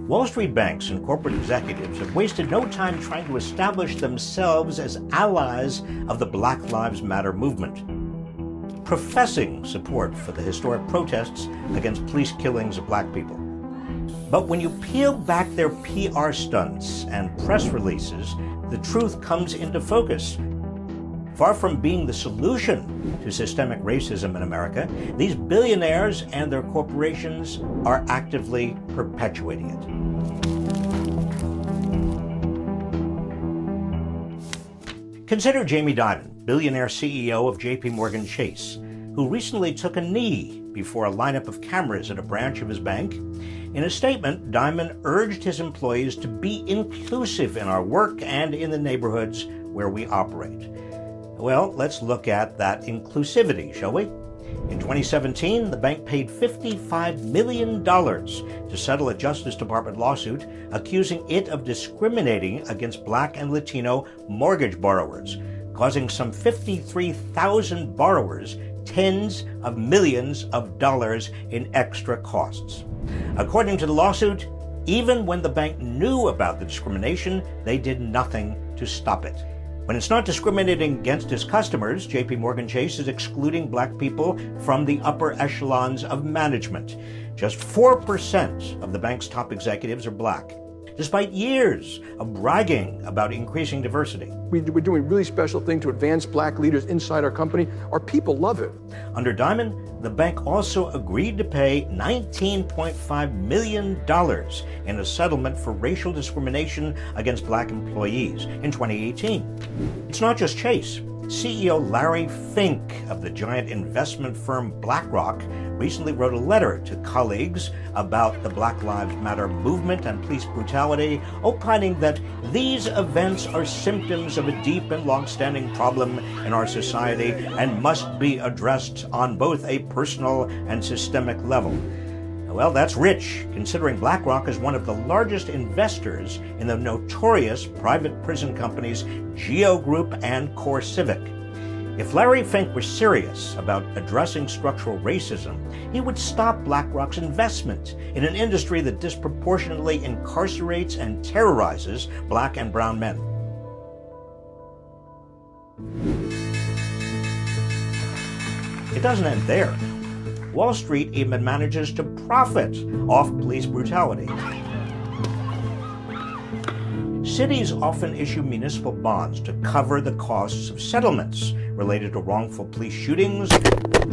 Wall Street banks and corporate executives have wasted no time trying to establish themselves as allies of the Black Lives Matter movement, professing support for the historic protests against police killings of black people. But when you peel back their PR stunts and press releases, the truth comes into focus. Far from being the solution to systemic racism in America, these billionaires and their corporations are actively perpetuating it. Consider Jamie Dimon, billionaire CEO of JPMorgan Chase, who recently took a knee before a lineup of cameras at a branch of his bank. In a statement, Dimon urged his employees to be inclusive in our work and in the neighborhoods where we operate. Well, let's look at that inclusivity, shall we? In 2017, the bank paid $55 million to settle a Justice Department lawsuit accusing it of discriminating against Black and Latino mortgage borrowers, causing some 53,000 borrowers tens of millions of dollars in extra costs. According to the lawsuit, even when the bank knew about the discrimination, they did nothing to stop it. When it's not discriminating against its customers, JPMorgan Chase is excluding black people from the upper echelons of management. Just 4% of the bank's top executives are black, despite years of bragging about increasing diversity. We're doing a really special thing to advance black leaders inside our company. Our people love it. Under Dimon, the bank also agreed to pay $19.5 million in a settlement for racial discrimination against black employees in 2018. It's not just Chase. CEO Larry Fink of the giant investment firm BlackRock recently wrote a letter to colleagues about the Black Lives Matter movement and police brutality, opining that these events are symptoms of a deep and long-standing problem in our society and must be addressed on both a personal and systemic level. Well, that's rich, considering BlackRock is one of the largest investors in the notorious private prison companies Geo Group and CoreCivic. If Larry Fink were serious about addressing structural racism, he would stop BlackRock's investment in an industry that disproportionately incarcerates and terrorizes black and brown men. It doesn't end there. Wall Street even manages to profit off police brutality. Cities often issue municipal bonds to cover the costs of settlements related to wrongful police shootings,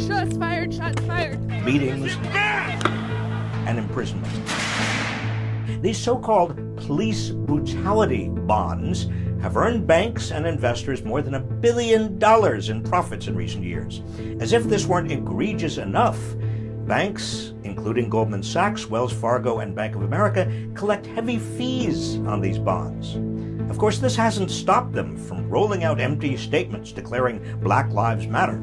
shots fired, beatings, and imprisonment. These so-called police brutality bonds have earned banks and investors more than $1 billion in profits in recent years. As if this weren't egregious enough, banks, including Goldman Sachs, Wells Fargo, and Bank of America, collect heavy fees on these bonds. Of course, this hasn't stopped them from rolling out empty statements declaring Black Lives Matter.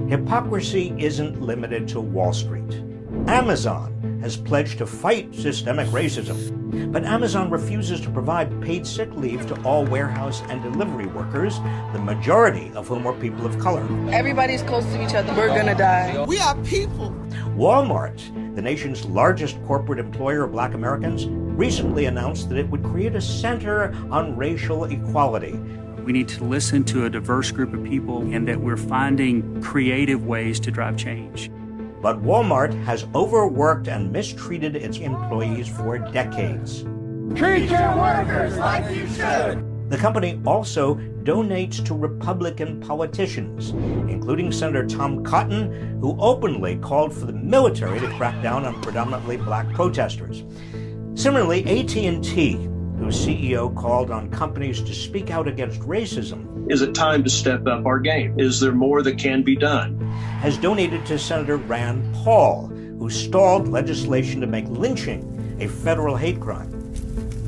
Hypocrisy isn't limited to Wall Street. Amazon has pledged to fight systemic racism, but Amazon refuses to provide paid sick leave to all warehouse and delivery workers, the majority of whom are people of color. Everybody's close to each other. We're gonna die. We are people. Walmart, the nation's largest corporate employer of black Americans, recently announced that it would create a center on racial equality. We need to listen to a diverse group of people and that we're finding creative ways to drive change. But Walmart has overworked and mistreated its employees for decades. Treat your workers like you should. The company also donates to Republican politicians, including Senator Tom Cotton, who openly called for the military to crack down on predominantly black protesters. Similarly, AT&T, whose CEO called on companies to speak out against racism, is it time to step up our game? Is there more that can be done? Has donated to Senator Rand Paul, who stalled legislation to make lynching a federal hate crime.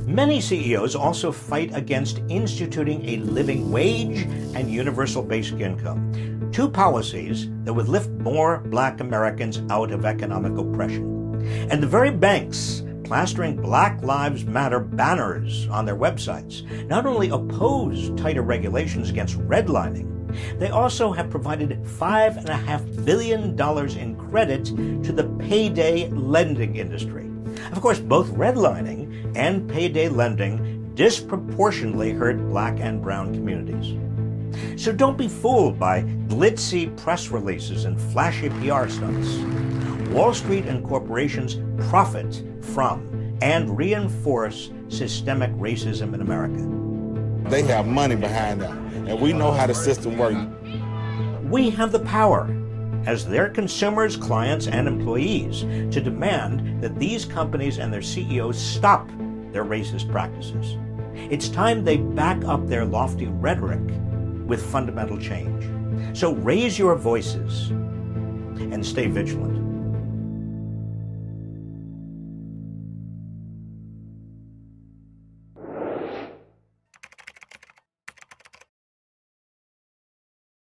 Many CEOs also fight against instituting a living wage and universal basic income, two policies that would lift more black Americans out of economic oppression. And the very banks plastering Black Lives Matter banners on their websites not only oppose tighter regulations against redlining, they also have provided $5.5 billion in credit to the payday lending industry, Of course, both redlining and payday lending disproportionately hurt black and brown communities. So don't be fooled by glitzy press releases and flashy PR stunts. Wall Street and corporations profit from and reinforce systemic racism in America. They have money behind them, and we know how the system works. We have the power, as their consumers, clients, and employees, to demand that these companies and their CEOs stop their racist practices. It's time they back up their lofty rhetoric with fundamental change. So raise your voices and stay vigilant.